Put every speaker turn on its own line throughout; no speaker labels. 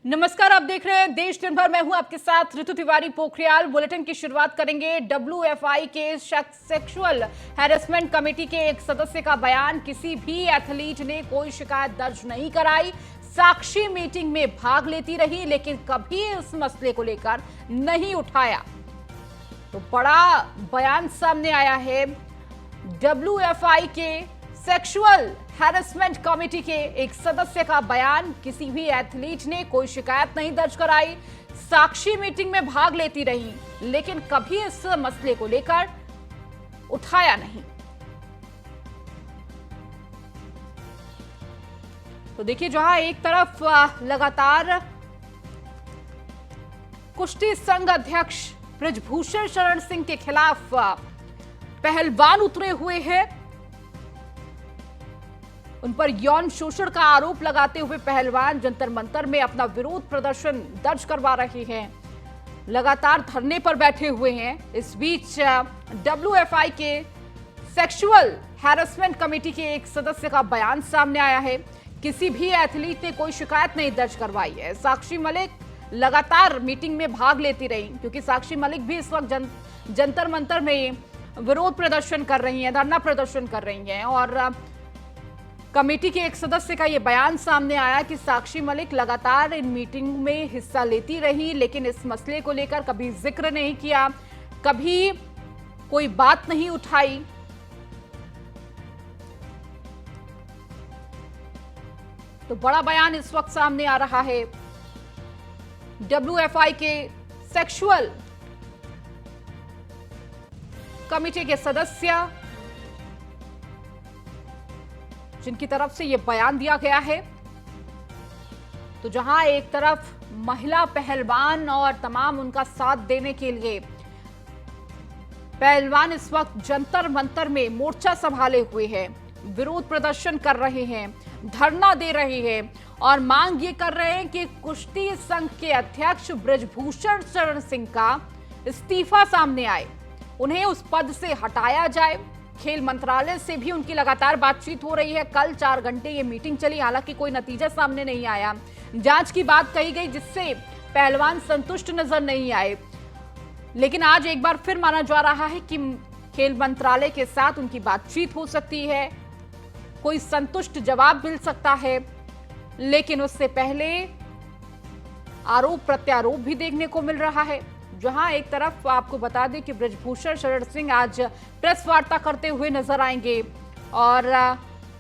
नमस्कार, आप देख रहे हैं देश दिन भर। मैं हूं आपके साथ ऋतु तिवारी पोखरियाल। बुलेटिन की शुरुआत करेंगे WFI के सेक्सुअल हैरेसमेंट कमेटी के एक सदस्य का बयान। किसी भी एथलीट ने कोई शिकायत दर्ज नहीं कराई। साक्षी मीटिंग में भाग लेती रही लेकिन कभी इस मसले को लेकर नहीं उठाया। तो बड़ा बयान सामने आया है WFI के सेक्सुअल हैरेसमेंट कमेटी के एक सदस्य का बयान। किसी भी एथलीट ने कोई शिकायत नहीं दर्ज कराई। साक्षी मीटिंग में भाग लेती रही लेकिन कभी इस मसले को लेकर उठाया नहीं। तो देखिए, जहां एक तरफ लगातार कुश्ती संघ अध्यक्ष बृजभूषण शरण सिंह के खिलाफ पहलवान उतरे हुए हैं, उन पर यौन शोषण का आरोप लगाते हुए पहलवान जंतर मंतर में अपना विरोध प्रदर्शन दर्ज करवा रहे हैं, लगातार धरने पर बैठे हुए हैं। इस बीच WFI के सेक्सुअल हैरेसमेंट कमेटी के एक सदस्य का बयान सामने आया है। किसी भी एथलीट ने कोई शिकायत नहीं दर्ज करवाई है। साक्षी मलिक लगातार मीटिंग में भाग लेती रही क्योंकि साक्षी मलिक भी इस वक्त जंतर मंतर में विरोध प्रदर्शन कर रही हैं, धरना प्रदर्शन कर रही हैं। और कमेटी के एक सदस्य का यह बयान सामने आया कि साक्षी मलिक लगातार इन मीटिंग में हिस्सा लेती रही लेकिन इस मसले को लेकर कभी जिक्र नहीं किया, कभी कोई बात नहीं उठाई। तो बड़ा बयान इस वक्त सामने आ रहा है WFI के सेक्सुअल कमेटी के सदस्य जिनकी तरफ से यह बयान दिया गया है। तो जहां एक तरफ महिला पहलवान और तमाम उनका साथ देने के लिए पहलवान इस वक्त जंतर मंतर में मोर्चा संभाले हुए हैं, विरोध प्रदर्शन कर रहे हैं, धरना दे रहे हैं और मांग ये कर रहे हैं कि कुश्ती संघ के अध्यक्ष बृजभूषण शरण सिंह का इस्तीफा सामने आए, उन्हें उस पद से हटाया जाए। खेल मंत्रालय से भी उनकी लगातार बातचीत हो रही है। कल 4 घंटे ये मीटिंग चली, हालांकि कोई नतीजा सामने नहीं आया। जांच की बात कही गई जिससे पहलवान संतुष्ट नजर नहीं आए, लेकिन आज एक बार फिर माना जा रहा है कि खेल मंत्रालय के साथ उनकी बातचीत हो सकती है, कोई संतुष्ट जवाब मिल सकता है। लेकिन उससे पहले आरोप प्रत्यारोप भी देखने को मिल रहा है। जहां एक तरफ आपको बता दें कि बृजभूषण शरण सिंह आज प्रेस वार्ता करते हुए नजर आएंगे और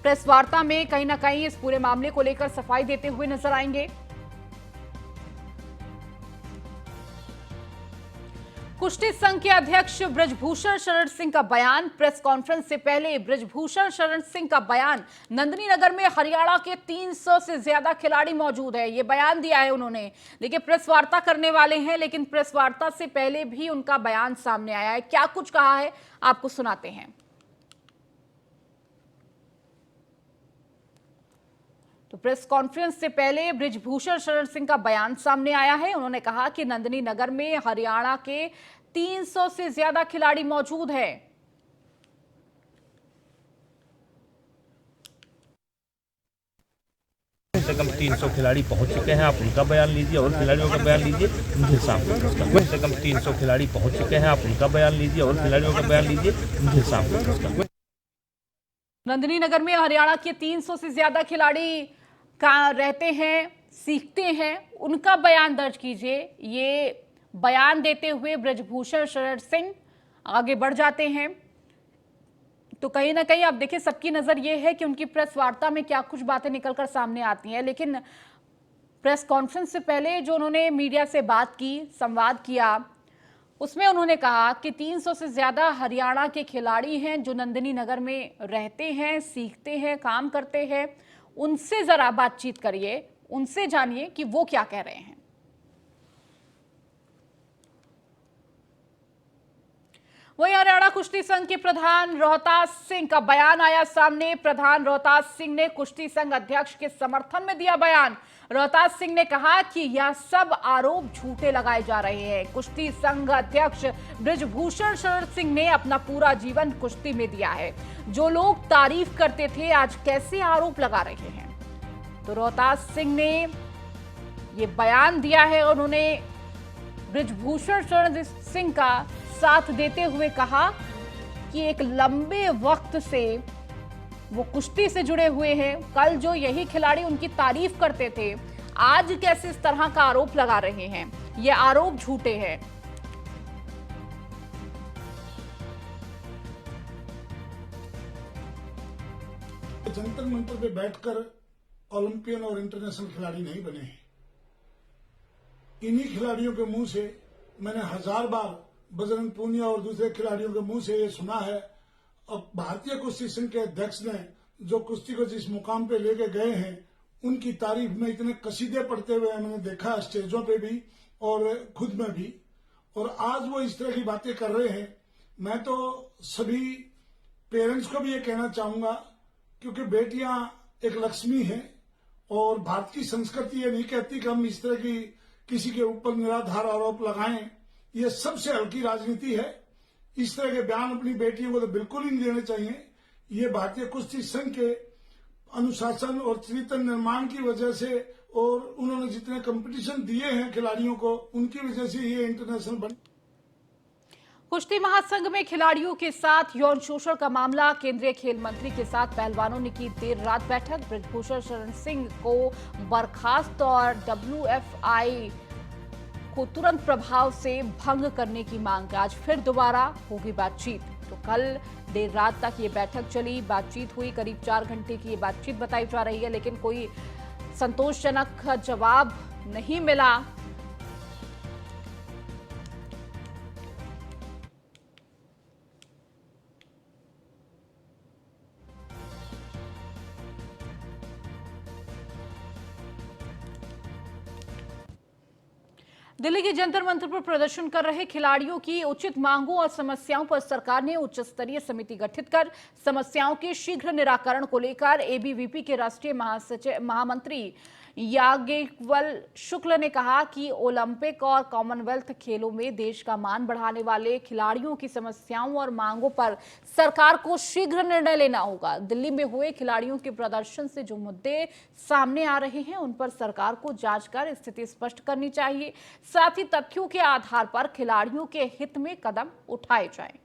प्रेस वार्ता में कहीं ना कहीं इस पूरे मामले को लेकर सफाई देते हुए नजर आएंगे। कुश्ती संघ के अध्यक्ष बृजभूषण शरण सिंह का बयान। प्रेस कॉन्फ्रेंस से पहले बृजभूषण शरण सिंह का बयान। नंदिनी नगर में हरियाणा के 300 से ज्यादा खिलाड़ी मौजूद है, ये बयान दिया है उन्होंने। देखिए, प्रेस वार्ता करने वाले हैं लेकिन प्रेस वार्ता से पहले भी उनका बयान सामने आया है। क्या कुछ कहा है आपको सुनाते हैं। तो प्रेस कॉन्फ्रेंस से पहले बृजभूषण शरण सिंह का बयान सामने आया है। उन्होंने कहा कि नंदिनी नगर में हरियाणा के 300 से ज्यादा खिलाड़ी मौजूद हैं।
कम से कम 300 खिलाड़ी पहुंच चुके हैं। आप उनका बयान लीजिए और खिलाड़ियों का बयान लीजिए, मुझे सामने कम से कम 300 खिलाड़ी पहुंच चुके हैं। आप उनका बयान लीजिए और खिलाड़ियों का बयान लीजिए, मुझे सामने।
नंदिनी नगर में हरियाणा के 300 से ज्यादा खिलाड़ी रहते हैं, सीखते हैं, उनका बयान दर्ज कीजिए। ये बयान देते हुए बृजभूषण शरण सिंह आगे बढ़ जाते हैं। तो कहीं ना कहीं अब देखिए, सबकी नजर ये है कि उनकी प्रेस वार्ता में क्या कुछ बातें निकलकर सामने आती हैं। लेकिन प्रेस कॉन्फ्रेंस से पहले जो उन्होंने मीडिया से बात की, संवाद किया, उसमें उन्होंने कहा कि 300 से ज्यादा हरियाणा के खिलाड़ी हैं जो नंदिनी नगर में रहते हैं, सीखते हैं, काम करते हैं। उनसे जरा बातचीत करिए, उनसे जानिए कि वो क्या कह रहे हैं। वहीं हरियाणा कुश्ती संघ के प्रधान रोहतास सिंह का बयान आया सामने। प्रधान रोहतास सिंह ने कुश्ती संघ अध्यक्ष के समर्थन में दिया बयान। रोहतास सिंह ने कहा कि यह सब आरोप झूठे लगाए जा रहे हैं। कुश्ती संघ अध्यक्ष बृजभूषण शरण सिंह ने अपना पूरा जीवन कुश्ती में दिया है। जो लोग तारीफ करते थे आज कैसे आरोप लगा रहे हैं। तो रोहतास सिंह ने ये बयान दिया है। उन्होंने बृजभूषण शरण सिंह का साथ देते हुए कहा कि एक लंबे वक्त से वो कुश्ती से जुड़े हुए हैं। कल जो यही खिलाड़ी उनकी तारीफ करते थे, आज कैसे इस तरह का आरोप लगा रहे हैं? ये आरोप झूठे हैं।
जंतर मंतर पे बैठकर ओलंपियन और इंटरनेशनल खिलाड़ी नहीं बने हैं। इन्हीं खिलाड़ियों के मुंह से मैंने 1000 बार बजरंग पूनिया और दूसरे खिलाड़ियों के मुंह से ये सुना है। अब भारतीय कुश्ती संघ के अध्यक्ष ने जो कुश्ती को जिस मुकाम पे लेके गए हैं, उनकी तारीफ में इतने कसीदे पढ़ते हुए मैंने देखा, स्टेजों पे भी और खुद में भी। और आज वो इस तरह की बातें कर रहे हैं। मैं तो सभी पेरेंट्स को भी ये कहना चाहूंगा, क्योंकि बेटियां एक लक्ष्मी हैं और भारत की संस्कृति ये नहीं कहती कि हम इस तरह की किसी के ऊपर निराधार आरोप लगाएं। ये सबसे हल्की राजनीति है। इस तरह के बयान अपनी बेटियों को तो बिल्कुल ही नहीं देने चाहिए। ये भारतीय कुश्ती संघ के अनुशासन और चरित्र निर्माण की वजह से और उन्होंने जितने कंपटीशन दिए हैं खिलाड़ियों को, उनकी वजह से ये इंटरनेशनल बन।
कुश्ती महासंघ में खिलाड़ियों के साथ यौन शोषण का मामला, केंद्रीय खेल मंत्री के साथ पहलवानों ने की देर रात बैठक। बृजभूषण शरण सिंह को बर्खास्त और WFI को तुरंत प्रभाव से भंग करने की मांग। आज फिर दोबारा होगी बातचीत। तो कल देर रात तक ये बैठक चली, बातचीत हुई, करीब 4 घंटे की ये बातचीत बताई जा रही है, लेकिन कोई संतोषजनक जवाब नहीं मिला। दिल्ली के जंतर मंतर पर प्रदर्शन कर रहे खिलाड़ियों की उचित मांगों और समस्याओं पर सरकार ने उच्च स्तरीय समिति गठित कर समस्याओं के शीघ्र निराकरण को लेकर ABVP के राष्ट्रीय महामंत्री याज्ञवल शुक्ल ने कहा कि ओलंपिक और कॉमनवेल्थ खेलों में देश का मान बढ़ाने वाले खिलाड़ियों की समस्याओं और मांगों पर सरकार को शीघ्र निर्णय लेना होगा। दिल्ली में हुए खिलाड़ियों के प्रदर्शन से जो मुद्दे सामने आ रहे हैं, उन पर सरकार को जांच कर स्थिति स्पष्ट करनी चाहिए। साथ ही तथ्यों के आधार पर खिलाड़ियों के हित में कदम उठाए जाएं।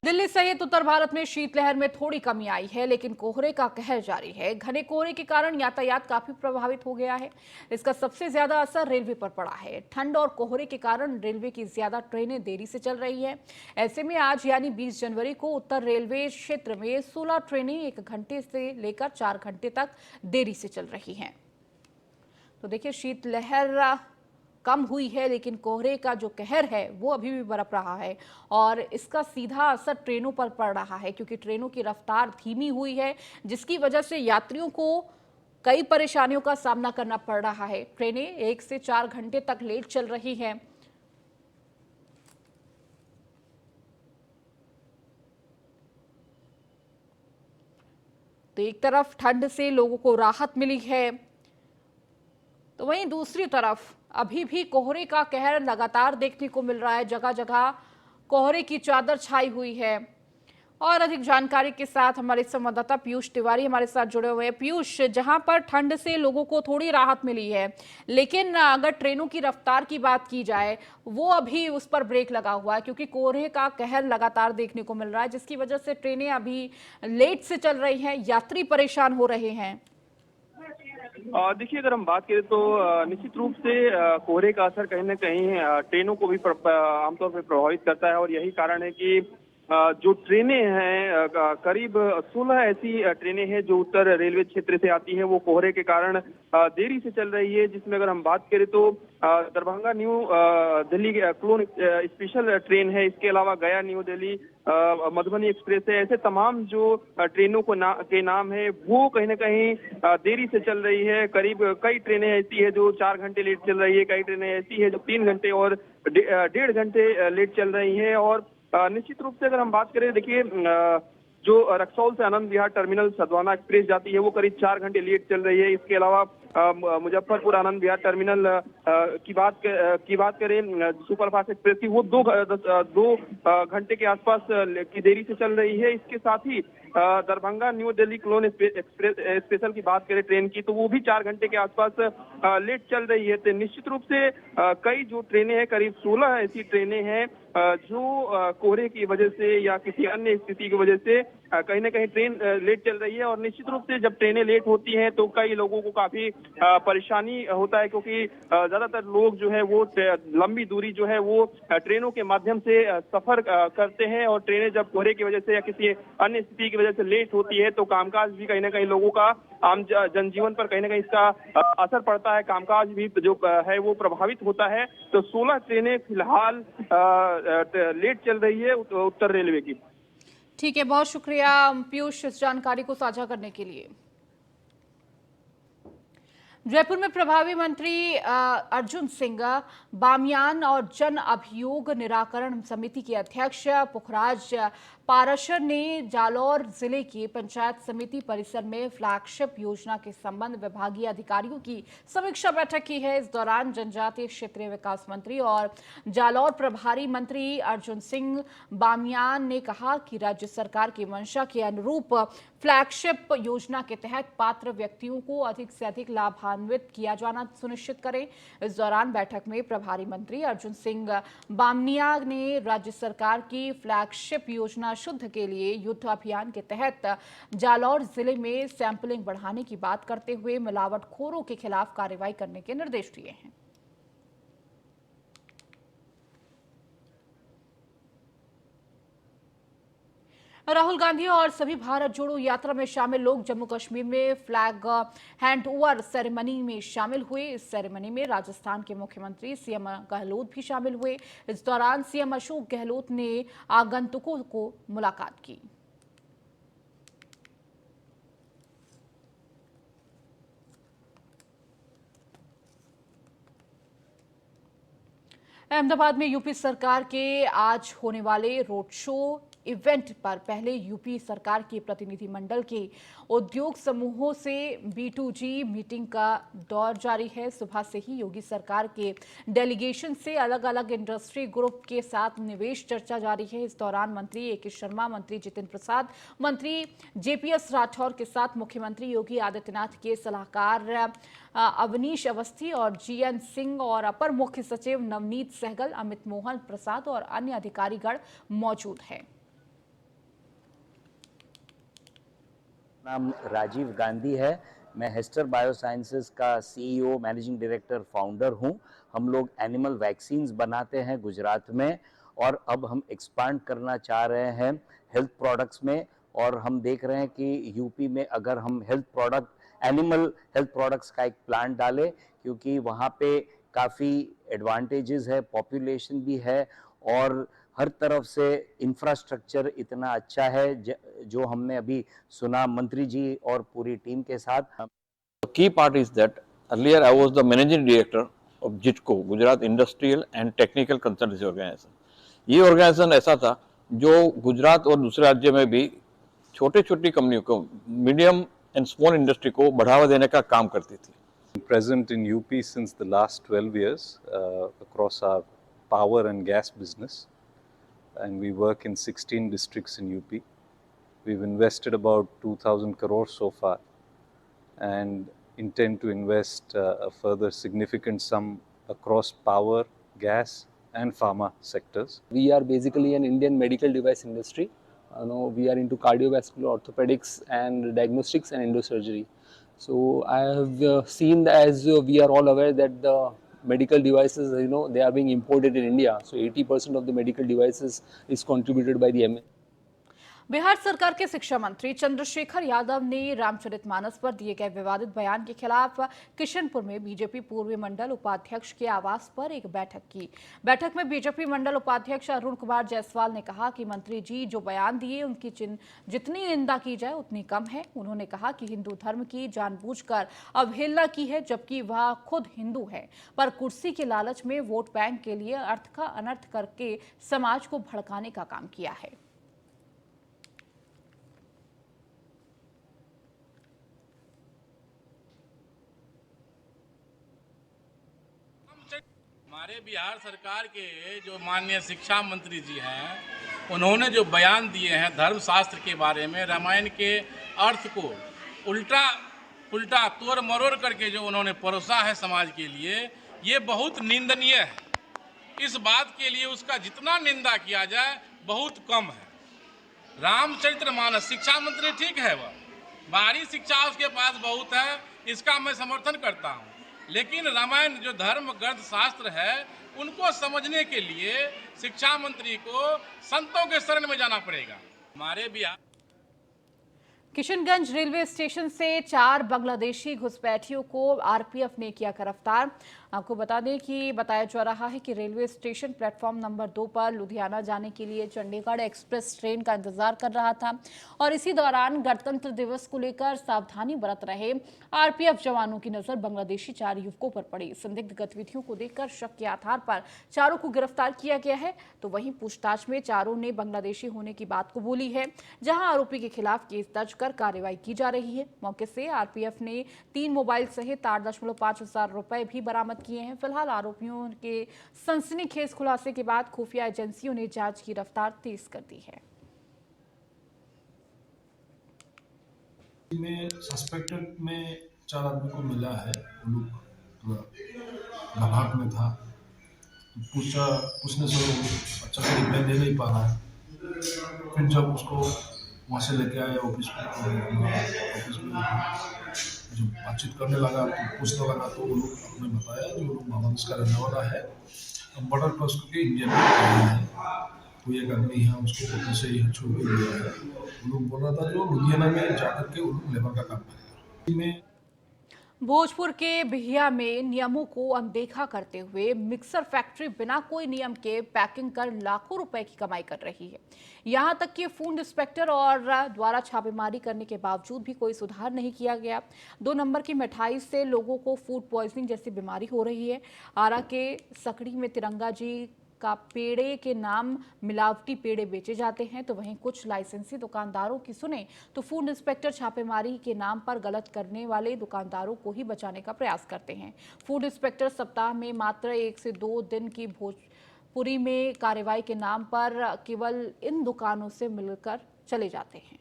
दिल्ली सहित उत्तर भारत में शीतलहर में थोड़ी कमी आई है, लेकिन कोहरे का कहर जारी है। घने कोहरे के कारण यातायात काफी प्रभावित हो गया है। इसका सबसे ज्यादा असर रेलवे पर पड़ा है। ठंड और कोहरे के कारण रेलवे की ज्यादा ट्रेनें देरी से चल रही है। ऐसे में आज यानी 20 जनवरी को उत्तर रेलवे क्षेत्र में 16 ट्रेनें 1 घंटे से लेकर 4 घंटे तक देरी से चल रही हैं। तो देखिए, शीतलहर कम हुई है, लेकिन कोहरे का जो कहर है वो अभी भी बरप रहा है और इसका सीधा असर ट्रेनों पर पड़ रहा है, क्योंकि ट्रेनों की रफ्तार धीमी हुई है, जिसकी वजह से यात्रियों को कई परेशानियों का सामना करना पड़ रहा है। ट्रेनें 1 से 4 घंटे तक लेट चल रही हैं। तो एक तरफ ठंड से लोगों को राहत मिली है, तो वहीं दूसरी तरफ अभी भी कोहरे का कहर लगातार देखने को मिल रहा है। जगह जगह कोहरे की चादर छाई हुई है। और अधिक जानकारी के साथ हमारे संवाददाता पीयूष तिवारी हमारे साथ जुड़े हुए हैं। पीयूष, जहां पर ठंड से लोगों को थोड़ी राहत मिली है, लेकिन अगर ट्रेनों की रफ्तार की बात की जाए, वो अभी उस पर ब्रेक लगा हुआ है, क्योंकि कोहरे का कहर लगातार देखने को मिल रहा है, जिसकी वजह से ट्रेनें अभी लेट से चल रही हैं, यात्री परेशान हो रहे हैं।
देखिए, अगर हम बात करें तो निश्चित रूप से कोहरे का असर कहीं न कहीं ट्रेनों को भी आमतौर पर प्रभावित करता है और यही कारण है कि जो ट्रेनें हैं, करीब 16 ऐसी ट्रेनें हैं जो उत्तर रेलवे क्षेत्र से आती हैं, वो कोहरे के कारण देरी से चल रही है। जिसमें अगर हम बात करें तो Darbhanga New Delhi clone special train है, इसके अलावा गया न्यू दिल्ली मधुबनी एक्सप्रेस है। ऐसे तमाम जो ट्रेनों के नाम है वो कहीं न कहीं देरी से चल रही है। करीब कई ट्रेनें ऐसी है जो 4 घंटे लेट चल रही है, कई ट्रेनें ऐसी है जो 3 घंटे और 1.5 घंटे लेट चल रही है। और निश्चित रूप से अगर हम बात करें, देखिए, जो रक्सौल से आनंद विहार टर्मिनल सद्भावना एक्सप्रेस जाती है वो करीब 4 घंटे लेट चल रही है। इसके अलावा मुजफ्फरपुर आनंद विहार टर्मिनल की बात करें सुपरफास्ट एक्सप्रेस की, वो 2 घंटे के आसपास की देरी से चल रही है। इसके साथ ही Darbhanga New Delhi clone express special की बात करें ट्रेन की, तो वो भी 4 घंटे के आसपास लेट चल रही है। तो निश्चित रूप से कई जो ट्रेनें हैं, करीब 16 ऐसी ट्रेनें हैं जो कोहरे की वजह से या किसी अन्य स्थिति की वजह से कहीं ना कहीं ट्रेन लेट चल रही है। और निश्चित रूप से जब ट्रेनें लेट होती हैं तो कई लोगों को काफी परेशानी होता है, क्योंकि ज्यादातर लोग जो है वो लंबी दूरी जो है वो ट्रेनों के माध्यम से सफर करते हैं, और ट्रेनें जब कोहरे की वजह से या किसी अन्य स्थिति की वजह से लेट होती है तो कामकाज भी कहीं ना कहीं लोगों का, आम जनजीवन पर कहीं ना कहीं इसका असर पड़ता है, कामकाज भी जो है वो प्रभावित होता है। तो 16 ट्रेनें फिलहाल लेट चल रही है उत्तर रेलवे की।
ठीक है, बहुत शुक्रिया पीयूष इस जानकारी को साझा करने के लिए। जयपुर में प्रभारी मंत्री अर्जुन सिंह बामियान और जन अभियोग निराकरण समिति के अध्यक्ष पुखराज पाराशर ने जालौर जिले की पंचायत समिति परिसर में फ्लैगशिप योजना के संबंध विभागीय अधिकारियों की समीक्षा बैठक की है। इस दौरान जनजातीय क्षेत्रीय विकास मंत्री और जालौर प्रभारी मंत्री अर्जुन सिंह बामियान ने कहा कि राज्य सरकार की मंशा के अनुरूप फ्लैगशिप योजना के तहत पात्र व्यक्तियों को अधिक से अधिक लाभान्वित किया जाना सुनिश्चित करें। इस दौरान बैठक में प्रभारी मंत्री अर्जुन सिंह बामनिया ने राज्य सरकार की फ्लैगशिप योजना शुद्ध के लिए युद्ध अभियान के तहत जालौर जिले में सैंपलिंग बढ़ाने की बात करते हुए मिलावटखोरों के खिलाफ कार्रवाई करने के निर्देश दिए हैं। राहुल गांधी और सभी भारत जोड़ो यात्रा में शामिल लोग जम्मू कश्मीर में फ्लैग हैंड ओवर सेरेमनी में शामिल हुए। इस सेरेमनी में राजस्थान के मुख्यमंत्री सीएम गहलोत भी शामिल हुए। इस दौरान सीएम अशोक गहलोत ने आगंतुकों को मुलाकात की। अहमदाबाद में यूपी सरकार के आज होने वाले रोड शो इवेंट पर पहले यूपी सरकार के प्रतिनिधिमंडल के उद्योग समूहों से B2G मीटिंग का दौर जारी है। सुबह से ही योगी सरकार के डेलीगेशन से अलग अलग इंडस्ट्री ग्रुप के साथ निवेश चर्चा जारी है। इस दौरान मंत्री AK शर्मा, मंत्री जितिन प्रसाद, मंत्री JPS राठौर के साथ मुख्यमंत्री योगी आदित्यनाथ के सलाहकार अवनीश अवस्थी और GN सिंह और अपर मुख्य सचिव नवनीत सहगल, अमित मोहन प्रसाद और अन्य अधिकारीगण मौजूद हैं।
नाम राजीव गांधी है। मैं हेस्टर बायोसाइंसेस का CEO, मैनेजिंग डायरेक्टर, फाउंडर हूं। हम लोग एनिमल वैक्सीन्स बनाते हैं गुजरात में, और अब हम एक्सपांड करना चाह रहे हैं हेल्थ प्रोडक्ट्स में। और हम देख रहे हैं कि यूपी में अगर हम एनिमल हेल्थ प्रोडक्ट्स का एक प्लांट डालें, क्योंकि वहाँ पे काफ़ी एडवांटेजेस है, पॉपुलेशन भी है और हर तरफ से इंफ्रास्ट्रक्चर इतना अच्छा है, जो हमने अभी सुना मंत्री जी और पूरी टीम के साथ।
The key part is that earlier I was the managing director of JITCO, Gujarat industrial and technical consultancy organisation. ये ऑर्गेनाइजेशन ऐसा था जो गुजरात और दूसरे राज्य में भी छोटे छोटी कंपनियों को, मीडियम एंड स्मॉल इंडस्ट्री को बढ़ावा देने का काम करती थी।
Present in UP since the last 12 years across our power and gas business, and we work in 16 districts in UP. We've invested about 2,000 crores so far and intend to invest a further significant sum across power, gas and pharma sectors.
We are basically an Indian medical device industry. We are into cardiovascular, orthopedics and diagnostics and endosurgery. So I have seen, as we are all aware, that the medical devices, they are being imported in India. So 80% of the medical devices is contributed by the MA.
Bihar सरकार के शिक्षा मंत्री चंद्रशेखर यादव ने रामचरितमानस पर दिए गए विवादित बयान के खिलाफ किशनपुर में बीजेपी पूर्व मंडल उपाध्यक्ष के आवास पर एक बैठक की। बैठक में बीजेपी मंडल उपाध्यक्ष अरुण कुमार जायसवाल ने कहा कि मंत्री जी जो बयान दिए उनकी जितनी निंदा की जाए उतनी कम है। उन्होंने कहा कि हिंदू धर्म की जानबूझकर अवहेलना की है, जबकि वह खुद हिंदू है, पर कुर्सी के लालच में वोट बैंक के लिए अर्थ का अनर्थ करके समाज को भड़काने का काम किया है।
हमारे बिहार सरकार के जो माननीय शिक्षा मंत्री जी हैं, उन्होंने जो बयान दिए हैं धर्मशास्त्र के बारे में, रामायण के अर्थ को उल्टा तोड़ मरोड़ करके जो उन्होंने परोसा है समाज के लिए, ये बहुत निंदनीय है। इस बात के लिए उसका जितना निंदा किया जाए बहुत कम है। रामचरितमानस, शिक्षा मंत्री ठीक है, वह बाहरी शिक्षा उसके पास बहुत है, इसका मैं समर्थन करता हूँ, लेकिन रामायण जो धर्म ग्रंथ शास्त्र है उनको समझने के लिए शिक्षा मंत्री को संतों के शरण में जाना पड़ेगा। हमारे बिहार
किशनगंज रेलवे स्टेशन से 4 बांग्लादेशी घुसपैठियों को आरपीएफ ने किया गिरफ्तार। आपको बता दें कि बताया जा रहा है कि रेलवे स्टेशन प्लेटफॉर्म नंबर 2 पर लुधियाना जाने के लिए चंडीगढ़ एक्सप्रेस ट्रेन का इंतजार कर रहा था और इसी दौरान गणतंत्र दिवस को लेकर सावधानी बरत रहे आरपीएफ जवानों की नजर बांग्लादेशी 4 युवकों पर पड़ी। संदिग्ध गतिविधियों को देखकर शक के आधार पर चारों को गिरफ्तार किया गया है। तो वहीं पूछताछ में चारों ने बांग्लादेशी होने की बात कबूली है, जहां आरोपी के खिलाफ केस दर्ज कर कार्रवाई की जा रही है। मौके से आरपीएफ ने 3 मोबाइल सहित 8.5 हजार रुपए भी बरामद किए हैं। फिलहाल आरोपियों के सनसनीखेज खुलासे के बाद खुफिया एजेंसियों ने जांच की रफ्तार तेज कर दी है।
में सस्पेक्टेड में 4 आदमी को मिला है। लोग घबराहट में था, पूछने से अच्छा से रिप्लाई दे नहीं पा रहा है। फिर जब उसको वहाँ से लेके आए ऑफिस में जब बातचीत करने लगा तो पूछने लगा तो वो लोग अपने बताया जो लोग बांग्लादेश का रहने वाला है, बॉर्डर क्रॉस करके इंडिया में आया है। कोई एक आदमी है उसको ऑफिस से ही छोड़ के लिया है। वो लोग बोल रहा था जो लुधियाना में जाकर के वो लोग लेबर का काम करेगा।
भोजपुर के बिहिया में नियमों को अनदेखा करते हुए मिक्सर फैक्ट्री बिना कोई नियम के पैकिंग कर लाखों रुपए की कमाई कर रही है। यहां तक कि फूड इंस्पेक्टर और द्वारा छापेमारी करने के बावजूद भी कोई सुधार नहीं किया गया। 2 नंबर की मिठाई से लोगों को फूड पॉइजनिंग जैसी बीमारी हो रही है। आरा के सकड़ी में तिरंगा जी का पेड़े के नाम मिलावटी पेड़े बेचे जाते हैं, तो वहीं कुछ लाइसेंसी दुकानदारों की सुने तो फूड इंस्पेक्टर छापेमारी के नाम पर गलत करने वाले दुकानदारों को ही बचाने का प्रयास करते हैं। फूड इंस्पेक्टर सप्ताह में मात्र 1 से 2 दिन की भोजपुरी में कार्रवाई के नाम पर केवल इन दुकानों से मिलकर चले जाते हैं।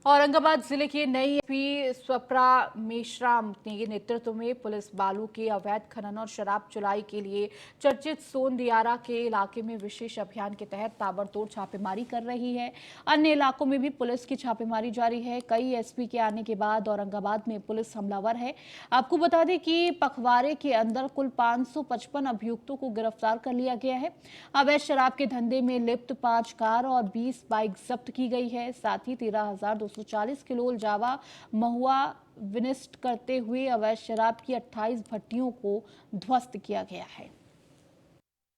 औरंगाबाद जिले के नई एसपी स्वप्रा मेश्राम के नेतृत्व में पुलिस बालू के अवैध खनन और शराब चुराई के लिए चर्चित सोन दियारा के इलाके में विशेष अभियान के तहत ताबड़तोड़ छापेमारी कर रही है। अन्य इलाकों में भी पुलिस की छापेमारी जारी है। कई एसपी के आने के बाद औरंगाबाद में पुलिस हमलावर है। आपको बता दें कि पखवाड़े के अंदर कुल 555 अभियुक्तों को गिरफ्तार कर लिया गया है। अवैध शराब के धंधे में लिप्त 5 कार और 20 बाइक जब्त की गई है। साथ ही 13,240 किलो जावा महुआ विनिष्ट करते हुए अवैध शराब की 28 भट्टियों को ध्वस्त किया गया है।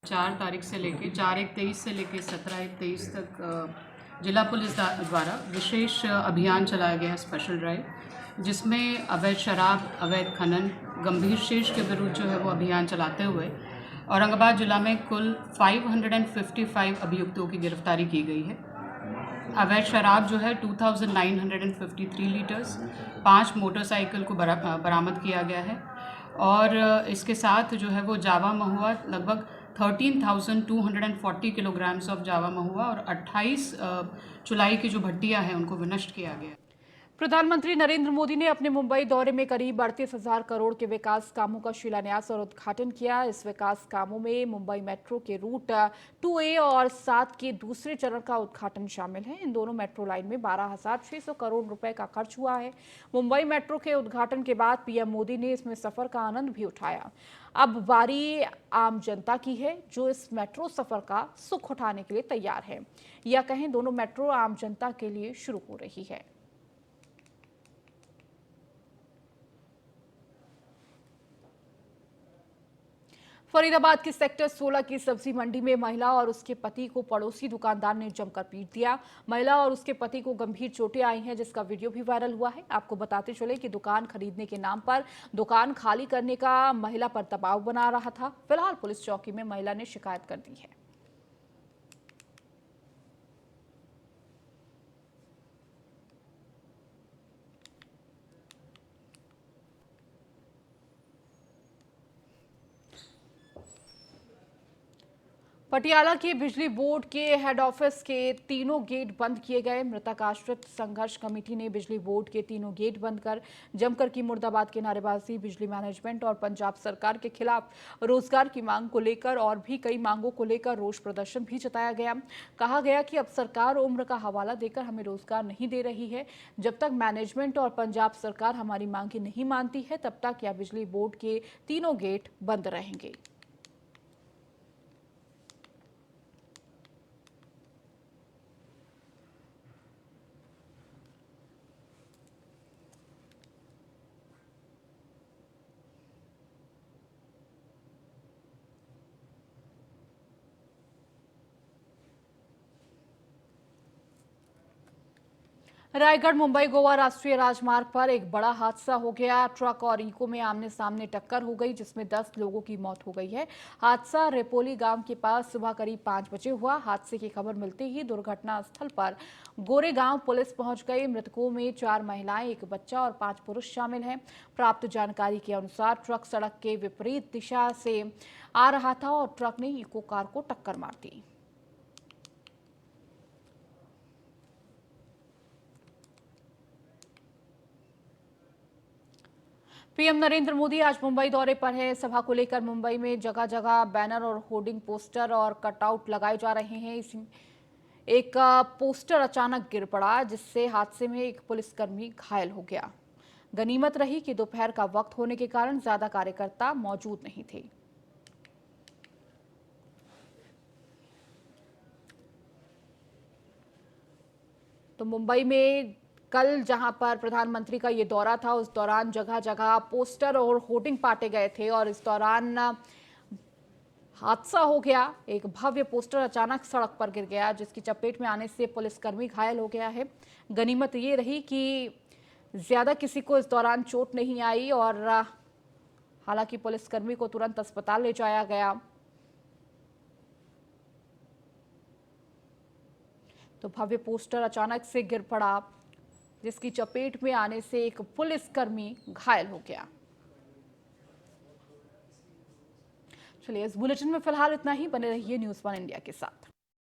4 तारीख से लेके 4/1/23 से लेके 17/1/23 तक जिला पुलिस द्वारा विशेष अभियान चलाया गया है, स्पेशल ड्राइव, जिसमें अवैध शराब, अवैध खनन, गंभीर शेष के विरुद्ध जो है वो अभियान चलाते हुए औरंगाबाद जिला में कुल 555 अभियुक्तों की गिरफ्तारी की गई है। अवैध शराब जो है 2953 लीटर्स, 5 मोटरसाइकिल को बरामद किया गया है और इसके साथ जो है वो जावा महुआ लगभग 13,240 किलोग्राम्स ऑफ जावा महुआ और 28 चुलाई की जो भट्टियां हैं उनको विनष्ट किया गया।
प्रधानमंत्री नरेंद्र मोदी ने अपने मुंबई दौरे में करीब 38,000 करोड़ के विकास कामों का शिलान्यास और उद्घाटन किया। इस विकास कामों में मुंबई मेट्रो के रूट 2A और 7 के दूसरे चरण का उद्घाटन शामिल है। इन दोनों मेट्रो लाइन में 12,600 करोड़ रुपए का खर्च हुआ है। मुंबई मेट्रो के उद्घाटन के बाद पीएम मोदी ने इसमें सफर का आनंद भी उठाया। अब बारी आम जनता की है, जो इस मेट्रो सफर का सुख उठाने के लिए तैयार है, या कहें दोनों मेट्रो आम जनता के लिए शुरू हो रही है। फरीदाबाद के सेक्टर 16 की सब्जी मंडी में महिला और उसके पति को पड़ोसी दुकानदार ने जमकर पीट दिया। महिला और उसके पति को गंभीर चोटें आई हैं, जिसका वीडियो भी वायरल हुआ है। आपको बताते चले कि दुकान खरीदने के नाम पर दुकान खाली करने का महिला पर दबाव बना रहा था। फिलहाल पुलिस चौकी में महिला ने शिकायत कर दी है। पटियाला के बिजली बोर्ड के हेड ऑफिस के तीनों गेट बंद किए गए। मृतक आश्रित संघर्ष कमेटी ने बिजली बोर्ड के तीनों गेट बंद कर जमकर की मुर्दाबाद की नारेबाजी। बिजली मैनेजमेंट और पंजाब सरकार के खिलाफ रोजगार की मांग को लेकर और भी कई मांगों को लेकर रोष प्रदर्शन भी जताया गया। कहा गया कि अब सरकार उम्र का हवाला देकर हमें रोजगार नहीं दे रही है। जब तक मैनेजमेंट और पंजाब सरकार हमारी मांगे नहीं मानती है तब तक यह बिजली बोर्ड के तीनों गेट बंद रहेंगे। रायगढ़ मुंबई गोवा राष्ट्रीय राजमार्ग पर एक बड़ा हादसा हो गया। ट्रक और इको में आमने सामने टक्कर हो गई जिसमें 10 लोगों की मौत हो गई है। हादसा रेपोली गांव के पास सुबह करीब 5 बजे हुआ। हादसे की खबर मिलते ही दुर्घटना स्थल पर गोरेगांव पुलिस पहुंच गई। मृतकों में 4 महिलाएं, 1 बच्चा और 5 पुरुष शामिल हैं। प्राप्त जानकारी के अनुसार ट्रक सड़क के विपरीत दिशा से आ रहा था और ट्रक ने इको कार को टक्कर मार दी। पीएम नरेंद्र मोदी आज मुंबई दौरे पर हैं। सभा को लेकर मुंबई में जगह जगह बैनर और होर्डिंग पोस्टर और कटआउट लगाए जा रहे हैं। इसमें एक पोस्टर अचानक गिर पड़ा जिससे हादसे में एक पुलिसकर्मी घायल हो गया। गनीमत रही कि दोपहर का वक्त होने के कारण ज्यादा कार्यकर्ता मौजूद नहीं थे। तो मुंबई में कल जहां पर प्रधानमंत्री का ये दौरा था उस दौरान जगह जगह पोस्टर और होर्डिंग बांटे गए थे और इस दौरान हादसा हो गया। एक भव्य पोस्टर अचानक सड़क पर गिर गया जिसकी चपेट में आने से पुलिसकर्मी घायल हो गया है। गनीमत ये रही कि ज्यादा किसी को इस दौरान चोट नहीं आई और हालांकि पुलिसकर्मी को तुरंत अस्पताल ले जाया गया। तो भव्य पोस्टर अचानक से गिर पड़ा जिसकी चपेट में आने से एक पुलिसकर्मी घायल हो गया। चलिए इस बुलेटिन में फिलहाल इतना ही। बने रहिए न्यूज़ 1 इंडिया के साथ।